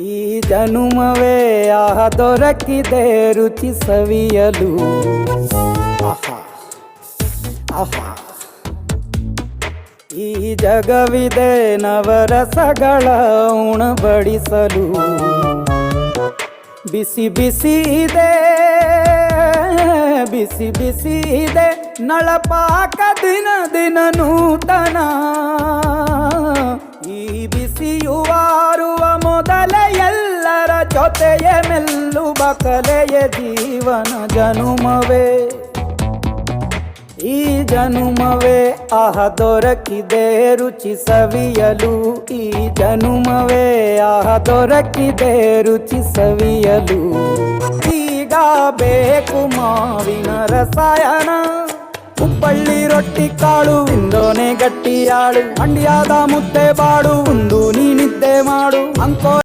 ಈ ಜನುಮವೇ ದೊರಕಿದೆ ರುಚಿ ಸವಿಯಲು. ಆಹಾ ಆಹಾ, ಈ ಜಗವಿದೆ ನವರಸಗಳ ಉಣಬಡಿಸಲು. ಬಿಸಿ ಬಿಸಿ ಇದೆ, ಬಿಸಿ ಬಿಸಿ ಇದೆ ನಳಪಾಕ ದಿನ ದಿನ ನೂತನ. ಈ ಬಿಸಿಯುವಾರುವ ಮೊದಲೇ ಎಲ್ಲರ ಜೊತೆಯೇ ಮೆಲ್ಲುವ ಕಲೆಯ ಜೀವನ ಜನುಮವೇ. ಈ ಜನುಮವೇ ದೊರಕಿದೆ ರುಚಿ ಸವಿಯಲು. ಈ ಜನುಮವೇ ದೊರಕಿದೆ ರುಚಿ ಸವಿಯಲು. ಈಗ ಬೇಕು ಮಾವಿನ ರಸಾಯನ, ಹುಬ್ಬಳ್ಳಿ ರೊಟ್ಟಿ ಕಾಳು ತಿಂದೋನೆ ಗಟ್ಟಿಯಾಳು. ಮಂಡ್ಯದ ಮುದ್ದೆ ಬಾಡು ಉಂಡು ನೀ ನಿದ್ದೆ ಮಾಡು ಅಂಕೋ.